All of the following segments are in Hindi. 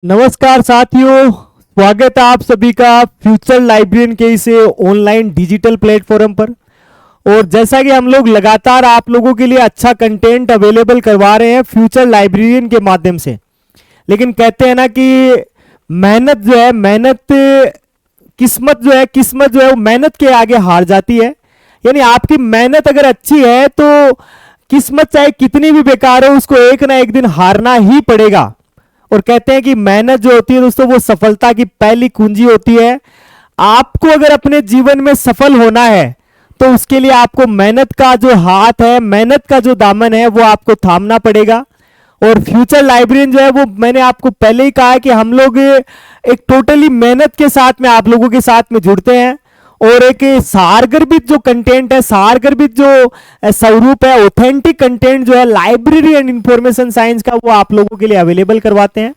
नमस्कार साथियों, स्वागत है आप सभी का फ्यूचर लाइब्रेरियन के इस ऑनलाइन डिजिटल प्लेटफॉर्म पर। और जैसा कि हम लोग लगातार आप लोगों के लिए अच्छा कंटेंट अवेलेबल करवा रहे हैं फ्यूचर लाइब्रेरियन के माध्यम से, लेकिन कहते हैं ना कि मेहनत जो है किस्मत जो है वो मेहनत के आगे हार जाती है। यानी आपकी मेहनत अगर अच्छी है तो किस्मत चाहे कितनी भी बेकार हो उसको एक ना एक दिन हारना ही पड़ेगा। और कहते हैं कि मेहनत जो होती है दोस्तों वो सफलता की पहली कुंजी होती है। आपको अगर अपने जीवन में सफल होना है तो उसके लिए आपको मेहनत का जो हाथ है, मेहनत का जो दामन है वो आपको थामना पड़ेगा। और फ्यूचर लाइब्रेरियन जो है वो मैंने आपको पहले ही कहा है कि हम लोग एक टोटली मेहनत के साथ में आप लोगों के साथ में जुड़ते हैं। और एक सारगर्भित जो कंटेंट है, सारगर्भित जो स्वरूप है, ऑथेंटिक कंटेंट जो है लाइब्रेरी एंड इंफॉर्मेशन साइंस का, वो आप लोगों के लिए अवेलेबल करवाते हैं।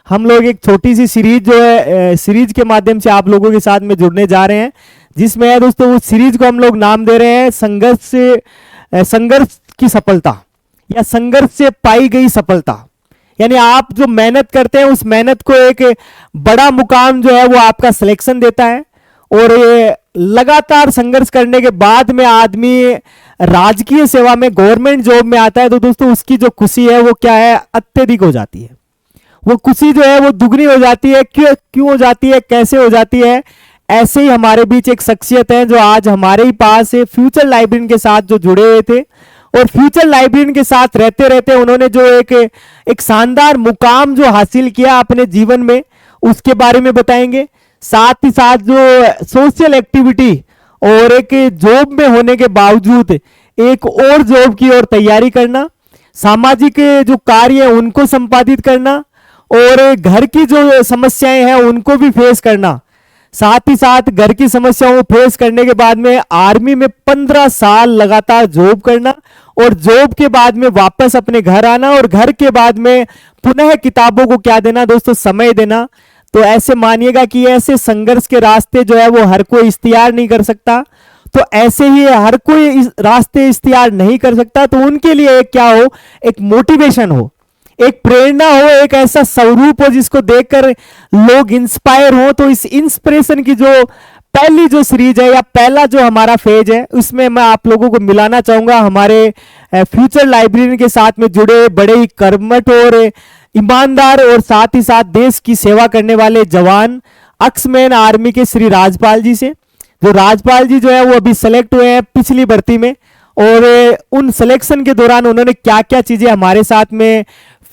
हम लोग एक छोटी सी सीरीज जो है सीरीज के माध्यम से आप लोगों के साथ में जुड़ने जा रहे हैं, जिसमें है दोस्तों उस सीरीज को हम लोग नाम दे रहे हैं संघर्ष की सफलता या संघर्ष से पाई गई सफलता। यानी आप जो मेहनत करते हैं उस मेहनत को एक बड़ा मुकाम जो है वो आपका सिलेक्शन देता है। और ये लगातार संघर्ष करने के बाद में आदमी राजकीय सेवा में, गवर्नमेंट जॉब में आता है तो दोस्तों उसकी जो खुशी है वो क्या है, अत्यधिक हो जाती है। वो खुशी जो है वो दुगनी हो जाती है। क्यों हो जाती है, कैसे हो जाती है? ऐसे ही हमारे बीच एक शख्सियत है जो आज हमारे ही पास है, फ्यूचर लाइब्रेरियन के साथ जो जुड़े हुए थे। और फ्यूचर लाइब्रेरियन के साथ रहते रहते उन्होंने जो एक शानदार मुकाम जो हासिल किया अपने जीवन में, उसके बारे में बताएंगे। साथ ही साथ जो सोशल एक्टिविटी और एक जॉब में होने के बावजूद एक और जॉब की ओर तैयारी करना, सामाजिक जो कार्य है उनको संपादित करना, और घर की जो समस्याएं हैं उनको भी फेस करना। साथ ही साथ घर की समस्याओं को फेस करने के बाद में आर्मी में 15 साल लगातार जॉब करना, और जॉब के बाद में वापस अपने घर आना, और घर के बाद में पुनः किताबों को क्या देना दोस्तों, समय देना। तो ऐसे मानिएगा कि ऐसे संघर्ष के रास्ते जो है वो हर कोई इख्तियार नहीं कर सकता। तो ऐसे ही हर कोई इस रास्ते इख्तियार नहीं कर सकता, तो उनके लिए एक क्या हो, एक मोटिवेशन हो, एक प्रेरणा हो, एक ऐसा स्वरूप हो जिसको देखकर लोग इंस्पायर हो। तो इस इंस्पिरेशन की जो पहली जो सीरीज है या पहला जो हमारा फेज है, उसमें मैं आप लोगों को मिलाना चाहूंगा हमारे फ्यूचर लाइब्रेरियन के साथ में जुड़े बड़े ही कर्मठ और ईमानदार और साथ ही साथ देश की सेवा करने वाले जवान अक्समैन आर्मी के श्री राजपाल जी से। जो राजपाल जी जो है वो अभी सेलेक्ट हुए हैं पिछली भर्ती में, और उन सिलेक्शन के दौरान उन्होंने क्या क्या चीजें हमारे साथ में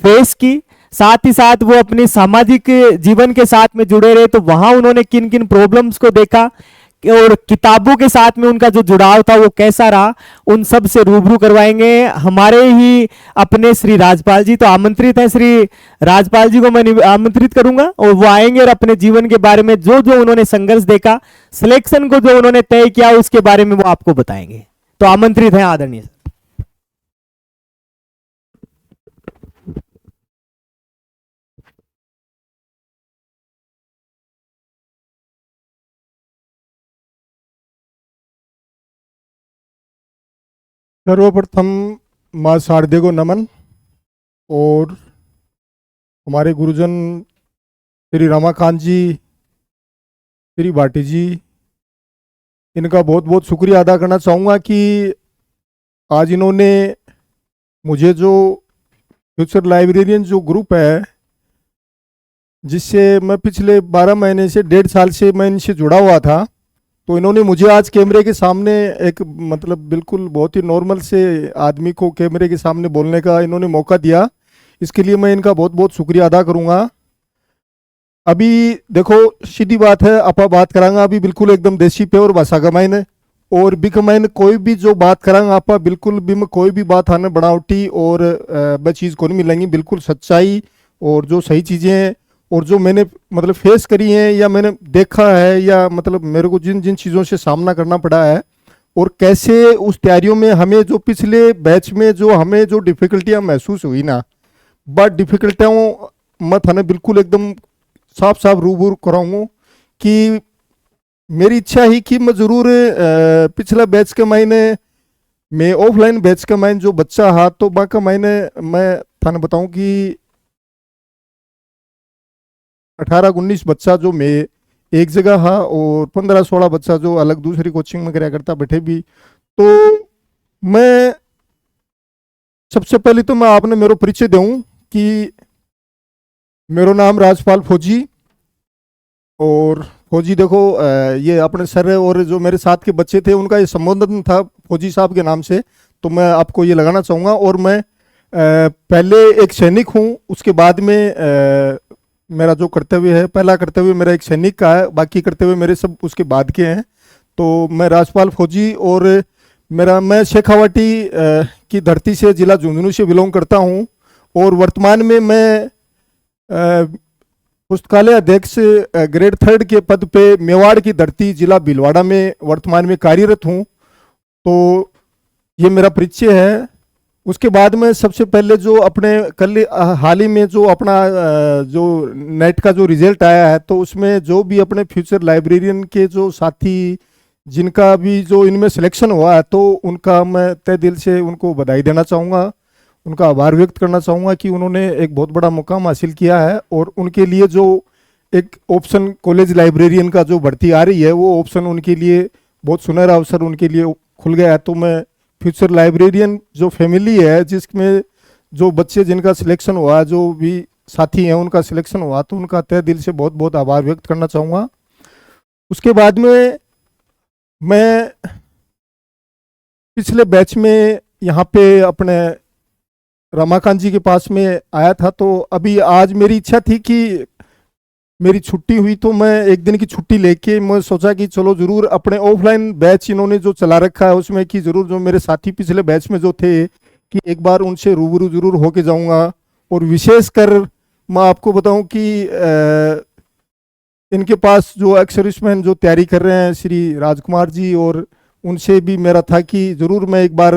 फेस की, साथ ही साथ वो अपनी सामाजिक जीवन के साथ में जुड़े रहे, तो वहां उन्होंने किन किन प्रॉब्लम्स को देखा और किताबों के साथ में उनका जो जुड़ाव था वो कैसा रहा, उन सब से रूबरू करवाएंगे हमारे ही अपने श्री राजपाल जी। तो आमंत्रित है श्री राजपाल जी को मैं आमंत्रित करूंगा, और वो आएंगे और अपने जीवन के बारे में जो जो उन्होंने संघर्ष देखा, सिलेक्शन को जो उन्होंने तय किया उसके बारे में वो आपको बताएंगे। तो आमंत्रित है आदरणीय। सर्वप्रथम माँ शारदे को नमन, और हमारे गुरुजन श्री रमाकांत जी, श्री भाटी जी, इनका बहुत बहुत शुक्रिया अदा करना चाहूँगा कि आज इन्होंने मुझे जो फ्यूचर लाइब्रेरियन जो ग्रुप है, जिससे मैं पिछले 12 महीने से 1.5 साल से मैं इनसे जुड़ा हुआ था, तो इन्होंने मुझे आज कैमरे के सामने एक मतलब बिल्कुल बहुत ही नॉर्मल से आदमी को कैमरे के सामने बोलने का इन्होंने मौका दिया। इसके लिए मैं इनका बहुत बहुत शुक्रिया अदा करूंगा। अभी देखो सीधी बात है, आपा बात करांगा अभी बिल्कुल एकदम देसी प्योर भाषा का मायने, और भी कमाइन कोई भी जो बात करांगा आपा बिल्कुल भी में कोई भी बात आने बनावटी और वह चीज़ को नहीं मिलेंगी, बिल्कुल सच्चाई और जो सही चीज़ें हैं और जो मैंने मतलब फेस करी हैं या मैंने देखा है, या मतलब मेरे को जिन जिन चीज़ों से सामना करना पड़ा है, और कैसे उस तैयारियों में हमें जो पिछले बैच में जो हमें जो डिफ़िकल्टियाँ महसूस हुई ना, बट डिफ़िकल्टियों मैं थाने बिल्कुल एकदम साफ साफ रूबरू कराऊंगा कि मेरी इच्छा ही कि मैं ज़रूर पिछला बैच के महीने में ऑफलाइन बैच का महीने जो बच्चा हा तो बाका महीने मैं थाने बताऊं कि 18-19 बच्चा जो मैं एक जगह हा और 15-16 बच्चा जो अलग दूसरी कोचिंग में कराया करता बैठे भी। तो मैं सबसे पहले तो मैं आपने मेरा परिचय दूं कि मेरा नाम राजपाल फौजी। और फौजी देखो ये अपने सर और जो मेरे साथ के बच्चे थे उनका ये संबोधन था फौजी साहब के नाम से, तो मैं आपको ये लगाना चाहूँगा। और मैं पहले एक सैनिक हूँ, उसके बाद में मेरा जो कर्तव्य है, पहला कर्तव्य मेरा एक सैनिक का है, बाकी कर्तव्य मेरे सब उसके बाद के हैं। तो मैं राजपाल फौजी और मैं शेखावाटी की धरती से जिला झुंझुनू से बिलोंग करता हूँ। और वर्तमान में मैं पुस्तकालय अध्यक्ष ग्रेड 3 के पद पे मेवाड़ की धरती जिला भीलवाड़ा में वर्तमान में कार्यरत हूँ। तो ये मेरा परिचय है। उसके बाद में सबसे पहले जो अपने कल हाल ही में जो अपना जो नेट का जो रिजल्ट आया है, तो उसमें जो भी अपने फ्यूचर लाइब्रेरियन के जो साथी जिनका भी जो इनमें सिलेक्शन हुआ है, तो उनका मैं तहे दिल से उनको बधाई देना चाहूँगा, उनका आभार व्यक्त करना चाहूँगा कि उन्होंने एक बहुत बड़ा मुकाम हासिल किया है। और उनके लिए जो एक ऑप्शन कॉलेज लाइब्रेरियन का जो भर्ती आ रही है, वो ऑप्शन उनके लिए बहुत सुनहरा अवसर उनके लिए खुल गया है। तो मैं फ्यूचर लाइब्रेरियन जो फैमिली है, जिसमें जो बच्चे जिनका सिलेक्शन हुआ, जो भी साथी हैं उनका सिलेक्शन हुआ, तो उनका तहे दिल से बहुत बहुत आभार व्यक्त करना चाहूँगा। उसके बाद में मैं पिछले बैच में यहाँ पे अपने रमाकांत जी के पास में आया था। तो अभी आज मेरी इच्छा थी कि मेरी छुट्टी हुई, तो मैं एक दिन की छुट्टी लेके मैं सोचा कि चलो ज़रूर अपने ऑफलाइन बैच इन्होंने जो चला रखा है उसमें कि ज़रूर जो मेरे साथी पिछले बैच में जो थे कि एक बार उनसे रूबरू ज़रूर होके जाऊंगा। और विशेषकर मैं आपको बताऊं कि इनके पास जो एक्स सर्विसमैन जो तैयारी कर रहे हैं श्री राजकुमार जी, और उनसे भी मेरा था कि ज़रूर मैं एक बार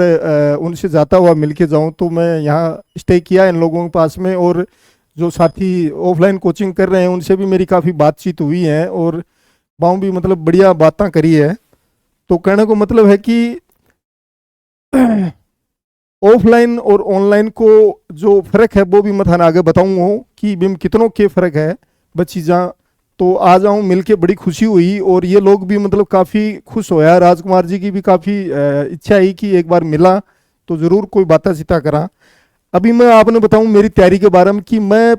उनसे जाता हुआ मिल के जाऊँ। तो मैं यहाँ स्टे किया इन लोगों के पास में, और जो साथी ऑफलाइन कोचिंग कर रहे हैं उनसे भी मेरी काफ़ी बातचीत हुई है, और वहाँ भी मतलब बढ़िया बातें करी है। तो कहने को मतलब है कि ऑफलाइन और ऑनलाइन को जो फ़र्क है वो भी मैं थाने आगे बताऊँगा कि बिम कितनों के फ़र्क है बस चीज़ां। तो आ जाऊँ मिल के बड़ी खुशी हुई, और ये लोग भी मतलब काफ़ी खुश होया। राजकुमार जी की भी काफ़ी इच्छा है कि एक बार मिला तो ज़रूर कोई बातें चिता करा। अभी मैं आपने बताऊं मेरी तैयारी के बारे में कि मैं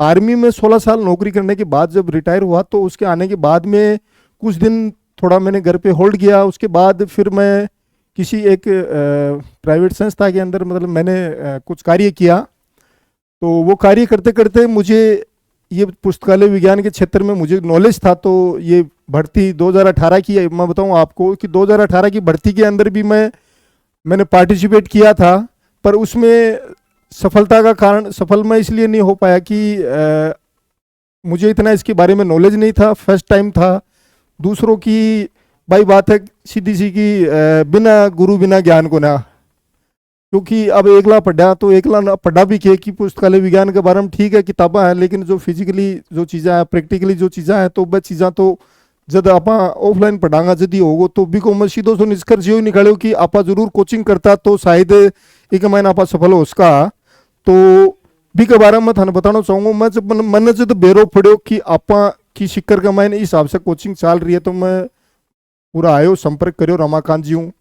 आर्मी में 16 साल नौकरी करने के बाद जब रिटायर हुआ, तो उसके आने के बाद में कुछ दिन थोड़ा मैंने घर पे होल्ड किया। उसके बाद फिर मैं किसी एक प्राइवेट संस्था के अंदर मतलब मैंने कुछ कार्य किया। तो वो कार्य करते करते मुझे ये पुस्तकालय विज्ञान के क्षेत्र में मुझे नॉलेज था। तो ये भर्ती 2018 की, मैं बताऊं आपको कि 2018 की भर्ती के अंदर भी मैंने पार्टिसिपेट किया था, पर उसमें सफलता का कारण सफल मैं इसलिए नहीं हो पाया कि मुझे इतना इसके बारे में नॉलेज नहीं था, फर्स्ट टाइम था। दूसरों की भाई बात है सीधी सी कि बिना गुरु बिना ज्ञान को ना, क्योंकि अब एकला पढ़ा तो एकला पढ़ा भी के कि पुस्तकालय विज्ञान के बारे में ठीक है किताबें हैं, लेकिन जो फिजिकली जो चीज़ें हैं, प्रैक्टिकली जो चीज़ें हैं, तो वह चीज़ें तो जब आप ऑफलाइन पढ़ांगा जदी होगो। तो बिको मैं सीधो सो निष्कर्ष यो निकालो कि आप जरूर कोचिंग करता तो शायद एक महीना आप सफल हो उसका। तो भी के बारे में थाने बताना चाहूँगा। मैं जब मन जब बेरो पड़ो कि आप की शिक्कर का मैंने इस हिसाब से कोचिंग चल रही है, तो मैं पूरा आयो संपर्क करो रमाकांत जी हूँ,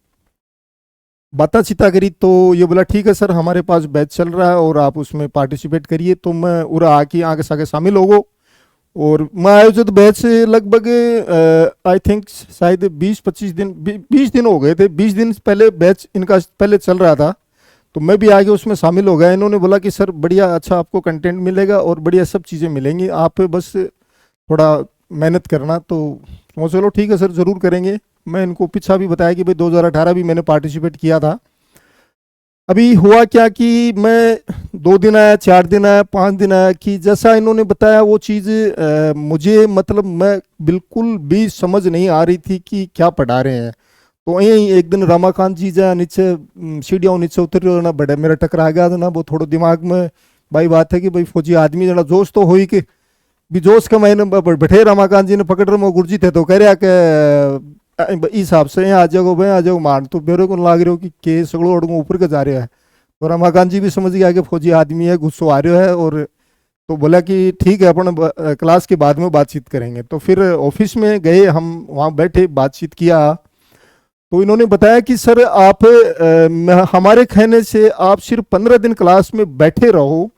बाता चिता करी। तो ये बोला ठीक है सर हमारे पास बैच चल रहा है और आप उसमें पार्टिसिपेट करिए। तो मैं उरा आके आगे सागे शामिल हो गो, और मैं आयोजित बैच लगभग आई थिंक शायद 20 दिन हो गए थे। 20 दिन पहले बैच इनका पहले चल रहा था, तो मैं भी आगे उसमें शामिल हो गया। इन्होंने बोला कि सर बढ़िया अच्छा आपको कंटेंट मिलेगा और बढ़िया सब चीज़ें मिलेंगी, आप बस थोड़ा मेहनत करना। तो चलो ठीक है सर ज़रूर करेंगे। मैं इनको पीछा भी बताया कि भाई 2018 भी मैंने पार्टिसिपेट किया था। अभी हुआ क्या कि मैं 2 दिन आया, 4 दिन आया, 5 दिन आया कि जैसा इन्होंने बताया वो चीज़ मुझे मतलब मैं बिल्कुल भी समझ नहीं आ रही थी कि क्या पढ़ा रहे हैं। तो यहीं एक दिन रमाकांत जी जा नीचे सीढ़ियों नीचे उतर रहे ना, बड़े मेरा टकरा गया था ना, वो थोड़ा दिमाग में भाई बात है कि भाई फौजी आदमी जना जोश तो हो ही कि भी जोश का मैंने बैठे रमाकांत जी ने पकड़ रहे गुरु जी थे, तो कह रहा कि इस हिसाब से आ जाओ भाई आ जाओ मान। तो मेरे को लाग रहे हो कि सगड़ो अड़गो ऊपर के जा रहा है। तो रमाकांत जी भी समझ गया कि फौजी आदमी है, गुस्सो आ रहा है और तो बोला कि ठीक है अपन क्लास के बाद में बातचीत करेंगे। तो फिर ऑफिस में गए, हम वहाँ बैठे बातचीत किया। तो इन्होंने बताया कि सर आप हमारे कहने से आप सिर्फ 15 दिन क्लास में बैठे रहो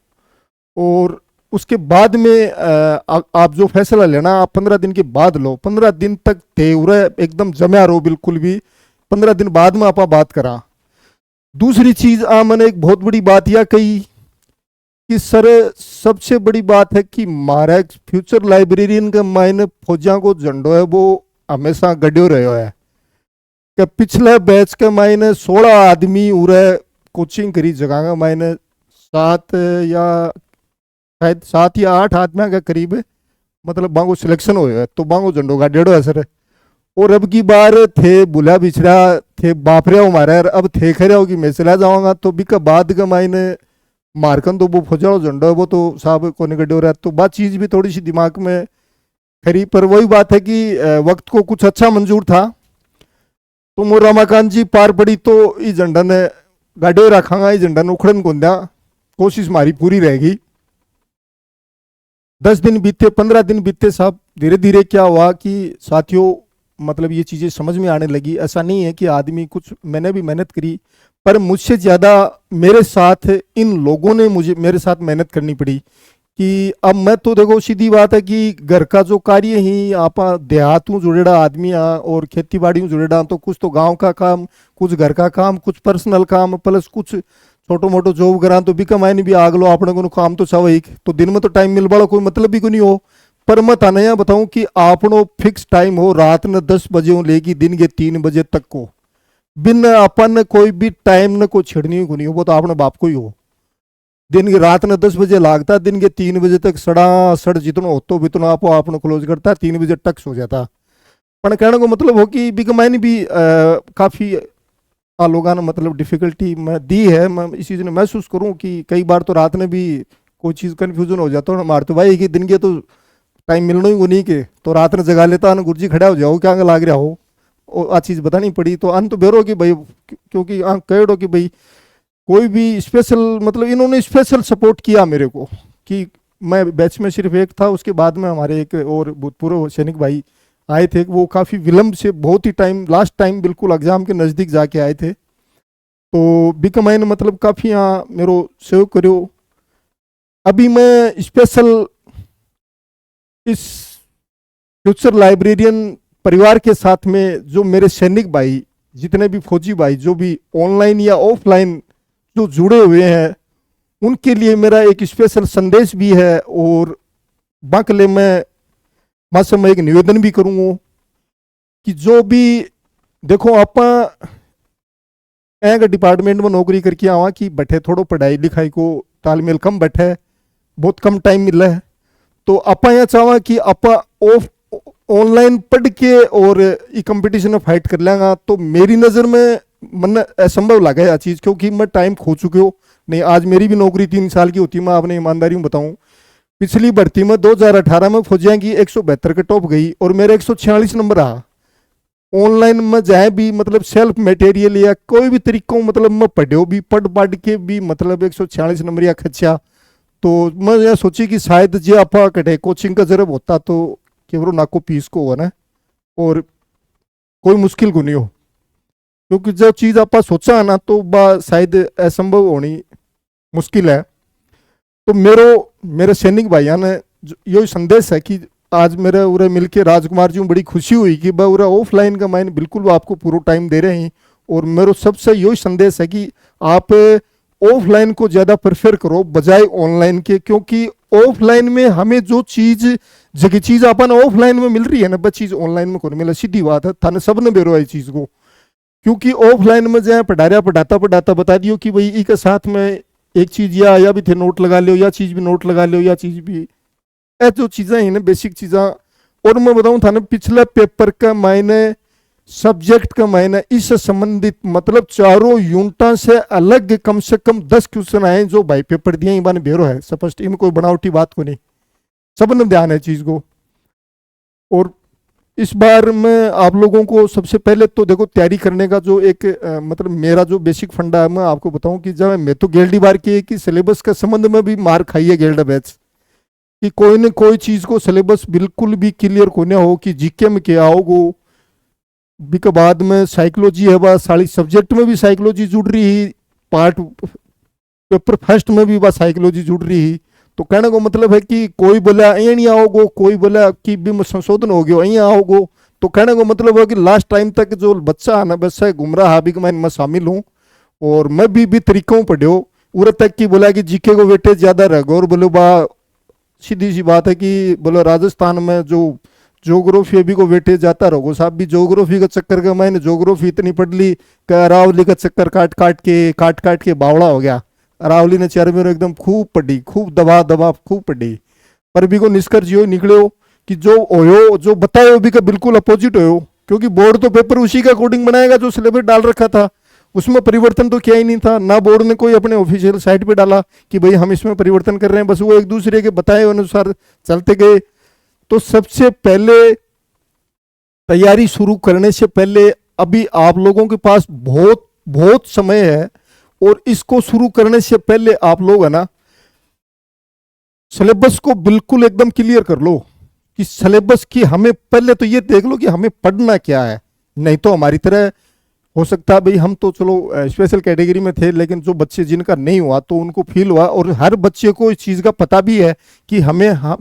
और उसके बाद में आप जो फैसला लेना आप 15 दिन के बाद लो। 15 दिन तक थे उरे एकदम जम्या रहो बिल्कुल भी, 15 दिन बाद में आप बात करा। दूसरी चीज मैंने एक बहुत बड़ी बात यह कही कि सर सबसे बड़ी बात है कि हमारा फ्यूचर लाइब्रेरियन का मायने फौजा को झंडो है वो हमेशा गड्यो रहो है कि पिछले बैच के मायने 16 आदमी उरे कोचिंग करी जगह का मायने 7 या शायद 7 या 8 आदमी के करीब मतलब बांगो सिलेक्शन हो है, तो बांगो झंडो गाडेड़ो है सर। और अब की बार थे बुला बिछड़ा थे बाप रहे हमारे, अब थे खरे हो कि मैं चला जाऊंगा तो भी का बाद का मायने मारकन तो वो फौजा झंडो है वो तो साहब को निकट हो रहा है। तो बात चीज भी थोड़ी सी दिमाग में खरी, पर वही बात है कि वक्त को कुछ अच्छा मंजूर था। तो मोर रमाकांत जी पार पड़ी तो इस झंडा ने गाड़ियों रखांगा, इस झंडा ने उखड़न को दिया, कोशिश हमारी पूरी रहेगी। 10 दिन बीते, 15 दिन बीते साहब, धीरे धीरे क्या हुआ कि साथियों मतलब ये चीज़ें समझ में आने लगी। ऐसा नहीं है कि आदमी कुछ, मैंने भी मेहनत करी पर मुझसे ज़्यादा मेरे साथ इन लोगों ने मुझे मेरे साथ मेहनत करनी पड़ी कि अब मैं तो देखो सीधी बात है कि घर का जो कार्य ही आप देहात में जुड़ेड़ा आदमी और खेती बाड़ी में जुड़ेड़ा, तो कुछ तो गांव का काम, कुछ घर का काम, कुछ पर्सनल काम, प्लस कुछ छोटो मोटो जॉब करा तो भी कमाई नहीं भी आग लो अपने को काम तो सब एक तो दिन में तो टाइम मिल बड़ा कोई मतलब भी को नहीं हो। पर मैं थाने यहाँ बताऊं कि आपनो फिक्स टाइम हो रात ने 10 बजे हो लेगी दिन के 3 बजे तक को, बिन अपन कोई भी टाइम न को छिड़नी को नहीं हो, वो तो आपने बाप को ही हो। दिन की रात ने 10 बजे लागता, दिन के 3 बजे तक सड़ा सड़ जितना होतो बितना आप आपने क्लोज करता, 3 बजे टक्स हो जाता। पर कहने को मतलब हो कि बिग मैंने भी काफ़ी लोगों ने मतलब डिफिकल्टी मैं दी है। मैं इस चीज़ ने महसूस करूं कि कई बार तो रात में भी कोई चीज़ कन्फ्यूजन हो जाता है, मार तो भाई कि दिन के तो टाइम मिलना ही को नहीं के तो रात में जगा लेता ना गुरुजी खड़ा हो जाओ क्या लाग रहा हो, और आ चीज़ बतानी पड़ी। तो अंत बेरो कि भाई क्योंकि कहो कि भाई कोई भी स्पेशल मतलब इन्होंने स्पेशल सपोर्ट किया मेरे को कि मैं बैच में सिर्फ एक था, उसके बाद में हमारे एक और भूतपूर्व सैनिक भाई आए थे, वो काफ़ी विलम्ब से बहुत ही टाइम लास्ट टाइम बिल्कुल एग्जाम के नज़दीक जाके आए थे। तो बिकमाई ने मतलब काफ़ी यहाँ मेरो सेव करो। अभी मैं स्पेशल इस फ्यूचर लाइब्रेरियन परिवार के साथ में जो मेरे सैनिक भाई जितने भी फौजी भाई जो भी ऑनलाइन या ऑफलाइन जो जुड़े हुए हैं उनके लिए मेरा एक स्पेशल संदेश भी है। और बाकले मैं मासे में एक निवेदन भी करूँगा कि जो भी देखो आप एक डिपार्टमेंट में नौकरी करके आवा कि बैठे थोड़ो पढ़ाई लिखाई को तालमेल कम बैठे, बहुत कम टाइम मिला है, तो आप यहाँ चाहवा कि आप ऑफ ऑनलाइन पढ़ के और ये कंपटीशन में फाइट कर लेंगा। तो मेरी नज़र में मन असंभव लगा यह चीज़, क्योंकि मैं टाइम खो चुके हो। नहीं आज मेरी भी नौकरी 3 साल की होती, मैं अपने ईमानदारी में बताऊं पिछली भर्ती में 2018 में फौजियाँ की 172 के टॉप गई और मेरे 146 नंबर रहा। ऑनलाइन में जाए भी मतलब सेल्फ मटेरियल या कोई भी तरीकों मतलब मैं पढ़ो भी पढ़ के भी मतलब 146 नंबर या खच्चा। तो मैं यह सोची कि शायद जे आप कटे कोचिंग का जरूरत होता तो केवल नाको पीस को हो ना और कोई मुश्किल को नहीं हो, क्योंकि जो चीज़ आप सोचा है ना तो बा शायद असंभव होनी मुश्किल है। तो मेरे सैनिक भाइयों ने यही संदेश है कि आज मेरे उरे मिलके राजकुमार जी में बड़ी खुशी हुई कि वह उरे ऑफलाइन का माइन बिल्कुल आपको पूरा टाइम दे रहे हैं। और मेरा सबसे यही संदेश है कि आप ऑफलाइन को ज़्यादा प्रेफर करो बजाय ऑनलाइन के, क्योंकि ऑफलाइन में हमें जो चीज़ जगह चीज़ अपन ऑफलाइन में मिल रही है ना वह चीज़ ऑनलाइन में कौन मिला, सीधी बात है। थाने सब ने बेरो है चीज़ को, क्योंकि ऑफलाइन में जाए पढ़ाता बता दियो कि भाई ई के साथ में एक चीज़ या भी थे नोट लगा लियो, या चीज़ भी नोट लगा लियो, या चीज़ भी ऐ जो चीज़ें हैं ना बेसिक चीज़ें। और मैं बताऊँ था ना पिछले पेपर का मायने सब्जेक्ट का मायने इससे संबंधित मतलब चारों यूनिटा से अलग कम से कम 10 क्वेश्चन आए जो भाई पेपर दिए इन बाने बेरो है स्पष्ट, इनमें कोई बनावटी बात को नहीं, सबने ध्यान है चीज़ को। और इस बार मैं आप लोगों को सबसे पहले तो देखो तैयारी करने का जो एक मतलब मेरा जो बेसिक फंडा है मैं आपको बताऊं कि जब मैं तो गेल्डी बार के कि सिलेबस का संबंध में भी मार खाई है गेल्डा बैच कि कोई न कोई चीज को सिलेबस बिल्कुल भी क्लियर को ना हो कि जीके में क्या होगो। बिक बाद में साइकोलॉजी है, बस सारी सब्जेक्ट में भी साइकोलॉजी जुड़ रही है, पार्ट पेपर फर्स्ट में भी बस साइकोलॉजी जुड़ रही है। तो कहने को मतलब है कि कोई बोला ये नहीं आओगो, कोई बोला कि भी में संशोधन हो गया यहाँ आओगो। तो कहने को मतलब है कि लास्ट टाइम तक जो बच्चा है ना, बस है गुमराह हाबी मैं शामिल हूँ। और मैं भी तरीकों पढ़ो उर तक की बोला कि जीके को वेटेज ज्यादा रहेगा। और बोलो बा सीधी सी बात है कि बोलो राजस्थान में जो जोग्राफी अभी को वेटेज जाता रहो साहब, भी जोग्राफी का चक्कर का मैंने जोग्राफी इतनी पढ़ ली कि अरावली का चक्कर काट काट के बावड़ा हो गया। अरावली ने 4 महीने एकदम खूब पढ़ी, खूब दबा दबा खूब पढ़ी, पर भी को निष्कर्ष यो निकलो कि जो होयो जो बतायो भी का बिल्कुल अपोजिट होयो। क्योंकि बोर्ड तो पेपर उसी का अकॉर्डिंग बनाएगा जो सिलेबस डाल रखा था, उसमें परिवर्तन तो क्या ही नहीं था ना। बोर्ड ने कोई अपने ऑफिशियल साइट पे डाला कि भाई हम इसमें परिवर्तन कर रहे हैं, बस वो एक दूसरे के बताए अनुसार चलते गए। तो सबसे पहले तैयारी शुरू करने से पहले अभी आप लोगों के पास बहुत बहुत समय है, और इसको शुरू करने से पहले आप लोग है ना सिलेबस को बिल्कुल एकदम क्लियर कर लो कि सिलेबस की हमें पहले तो ये देख लो कि हमें पढ़ना क्या है। नहीं तो हमारी तरह हो सकता है भाई हम तो चलो स्पेशल कैटेगरी में थे, लेकिन जो बच्चे जिनका नहीं हुआ तो उनको फील हुआ। और हर बच्चे को इस चीज़ का पता भी है कि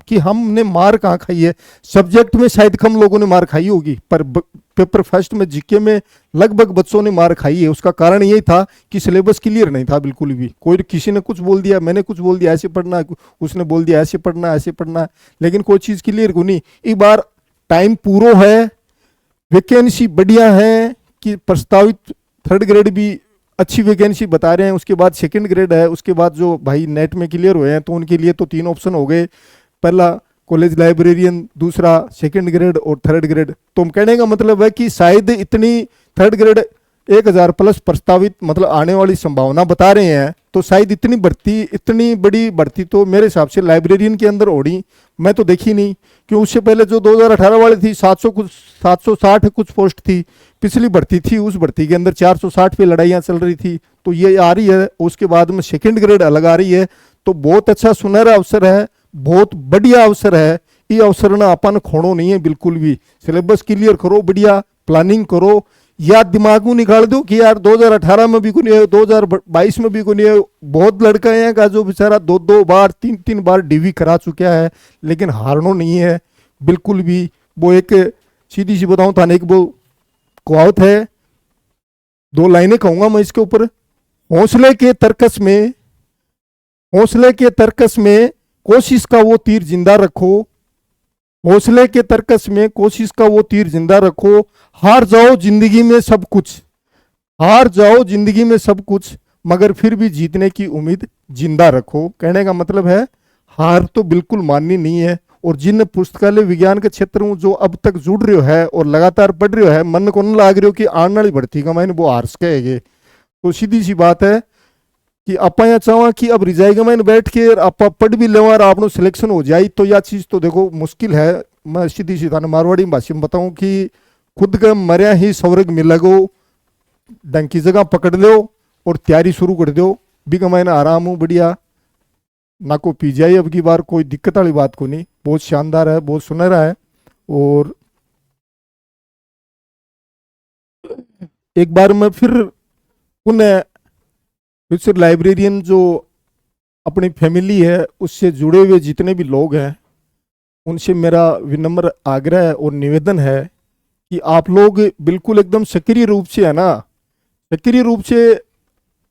कि हमने मार कहाँ खाई है। सब्जेक्ट में शायद कम लोगों ने मार खाई होगी, पर पेपर फर्स्ट में जीके में लगभग बच्चों ने मार खाई है। उसका कारण यही था कि सिलेबस क्लियर नहीं था बिल्कुल भी। कोई किसी ने कुछ बोल दिया, मैंने कुछ बोल दिया ऐसे पढ़ना है, उसने बोल दिया ऐसे पढ़ना ऐसे पढ़ना है, लेकिन कोई चीज़ क्लियर को नहीं। एक बार टाइम पूरा है, वैकेंसी बढ़िया है कि प्रस्तावित 3rd ग्रेड भी अच्छी वैकेंसी बता रहे हैं, उसके बाद 2nd ग्रेड है, उसके बाद जो भाई नेट में क्लियर हुए हैं तो उनके लिए तो 3 ऑप्शन हो गए, पहला कॉलेज लाइब्रेरियन, दूसरा 2nd ग्रेड और 3rd ग्रेड। तो हम कहने का मतलब है कि शायद इतनी 3rd ग्रेड 1000 प्लस प्रस्तावित मतलब आने वाली संभावना बता रहे हैं, तो शायद इतनी भर्ती इतनी बड़ी भर्ती तो मेरे हिसाब से लाइब्रेरियन के अंदर होनी मैं तो देखी नहीं। क्यों उससे पहले जो 2018 वाली थी 760 कुछ पोस्ट थी, पिछली भर्ती थी उस भर्ती के अंदर 460 पे लड़ाइयाँ चल रही थी, तो ये आ रही है। उसके बाद में 2nd ग्रेड अलग आ रही है, तो बहुत अच्छा सुनहरा अवसर है, बहुत बढ़िया अवसर है। ये अवसर ना अपन खोड़ो नहीं है बिल्कुल भी। सिलेबस क्लियर करो, बढ़िया प्लानिंग करो, या दिमाग में निकाल दो कि यार 2018 में भी नहीं है, 2022 में भी नहीं है। बहुत लड़का है का जो बेचारा 2 बार 3 बार डीवी करा चुका है, लेकिन हारनो नहीं है बिल्कुल भी। वो एक सीधी सी बताऊं थाने एक वो कहावत है, 2 लाइनें कहूंगा मैं इसके ऊपर। हौसले के तरकस में कोशिश का वो तीर जिंदा रखो, हौसले के तरकस में कोशिश का वो तीर जिंदा रखो। हार जाओ जिंदगी में सब कुछ, हार जाओ जिंदगी में सब कुछ, मगर फिर भी जीतने की उम्मीद जिंदा रखो। कहने का मतलब है हार तो बिल्कुल माननी नहीं है। और जिन पुस्तकालय विज्ञान के क्षेत्र में जो अब तक जुड़ रहे हो है और लगातार पढ़ रहे हो है, मन को न लाग रहे हो कि आने वाली भर्ती का मैंने वो हार सकेगे, तो सीधी सी बात है कि आप यहाँ चाहो कि अब रिजाई का मैंने बैठ के आप पढ़ भी लो और आपनो सिलेक्शन हो जाए, तो यह चीज़ तो देखो मुश्किल है। मैं सीधी सी थाने मारवाड़ी भाषा में बताऊं कि खुद का मरिया ही स्वर्ग मिलेगो, डंग की जगह पकड़ लो और तैयारी शुरू कर दो। भी का मैंने आराम हूँ बढ़िया, ना को पी जाए अब की बार, कोई दिक्कत वाली बात को नहीं, बहुत शानदार है, बहुत सुनहरा है। और एक बार मैं फिर पुनः फ्यूचर लाइब्रेरियन जो अपनी फैमिली है उससे जुड़े हुए जितने भी लोग हैं उनसे मेरा विनम्र आग्रह और निवेदन है कि आप लोग बिल्कुल एकदम सक्रिय रूप से है ना, सक्रिय रूप से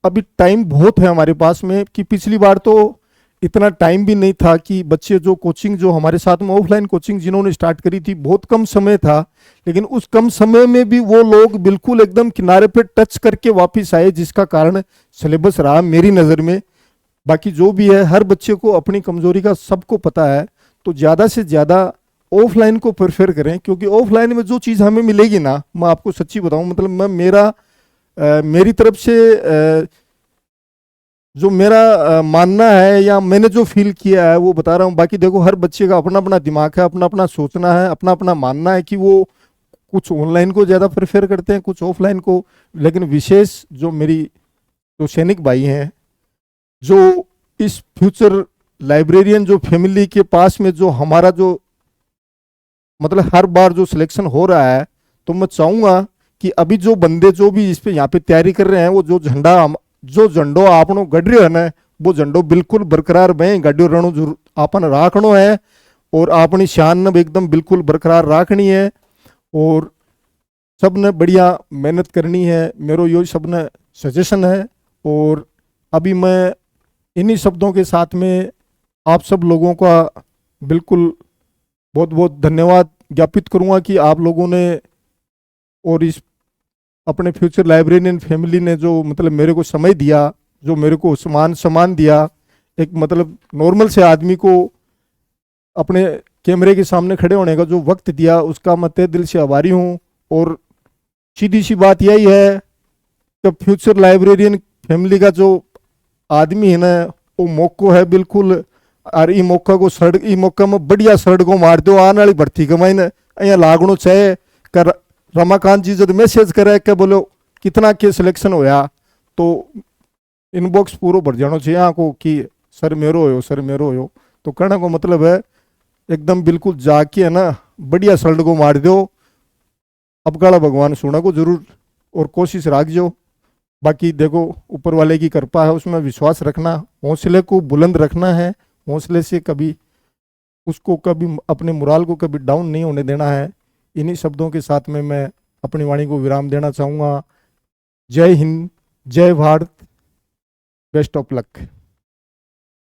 अभी टाइम बहुत है हमारे पास में कि पिछली बार तो इतना टाइम भी नहीं था कि बच्चे जो कोचिंग जो हमारे साथ में ऑफलाइन कोचिंग जिन्होंने स्टार्ट करी थी बहुत कम समय था, लेकिन उस कम समय में भी वो लोग बिल्कुल एकदम किनारे पे टच करके वापस आए, जिसका कारण सिलेबस रहा मेरी नज़र में। बाकी जो भी है हर बच्चे को अपनी कमजोरी का सबको पता है, तो ज़्यादा से ज़्यादा ऑफलाइन को प्रेफर करें, क्योंकि ऑफलाइन में जो चीज़ हमें मिलेगी ना, मैं आपको सच्ची बताऊँ, मतलब मैं मेरी तरफ से जो मेरा मानना है या मैंने जो फील किया है वो बता रहा हूँ। बाकी देखो हर बच्चे का अपना अपना दिमाग है, अपना अपना सोचना है, अपना अपना मानना है कि वो कुछ ऑनलाइन को ज़्यादा प्रेफर करते हैं, कुछ ऑफलाइन को। लेकिन विशेष जो मेरी जो सैनिक भाई हैं जो इस फ्यूचर लाइब्रेरियन जो फैमिली के पास में जो हमारा जो मतलब हर बार जो सिलेक्शन हो रहा है, तो मैं चाहूंगा कि अभी जो बंदे जो भी इस पे यहाँ पे तैयारी कर रहे हैं, वो जो झंडो आपनो गढ़ रहे है ना, वो झंडो बिल्कुल बरकरार बह गाड़ियों रणो जरूर आपन राखनो है, और अपनी शान ने भी एकदम बिल्कुल बरकरार राखनी है, और सब ने बढ़िया मेहनत करनी है। मेरो यो सब ने सजेशन है। और अभी मैं इन्हीं शब्दों के साथ में आप सब लोगों का बिल्कुल बहुत बहुत धन्यवाद ज्ञापित करूंगा कि आप लोगों ने और इस अपने फ्यूचर लाइब्रेरियन फैमिली ने जो मतलब मेरे को समय दिया, जो मेरे को सम्मान दिया, एक मतलब नॉर्मल से आदमी को अपने कैमरे के सामने खड़े होने का जो वक्त दिया, उसका मैं तहे दिल से आभारी हूँ। और सीधी सी बात यही है कि फ्यूचर लाइब्रेरियन फैमिली का जो आदमी है ना, वो मौको है बिल्कुल, और ई मौका को ई मौका में बढ़िया सड़क को मार दो। आने वाली भर्ती कमाई ने अँ लागनो चाहे कर रमाकांत जी जब मैसेज करे कि बोलो कितना के सिलेक्शन होया, तो इनबॉक्स पूरा भर जाना चाहिए को कि सर मेरो हो, सर मेरो हो। तो कहने को मतलब है एकदम बिल्कुल जाके है ना बढ़िया सड़क को मार दो। अब काला भगवान सुना को जरूर और कोशिश राखजो। बाकी देखो ऊपर वाले की कृपा है, उसमें विश्वास रखना, हौसले को बुलंद रखना है, हौसले से कभी उसको कभी अपने मुराल को कभी डाउन नहीं होने देना है। इन्हीं शब्दों के साथ में मैं अपनी वाणी को विराम देना चाहूँगा। जय हिंद, जय भारत, बेस्ट ऑफ लक।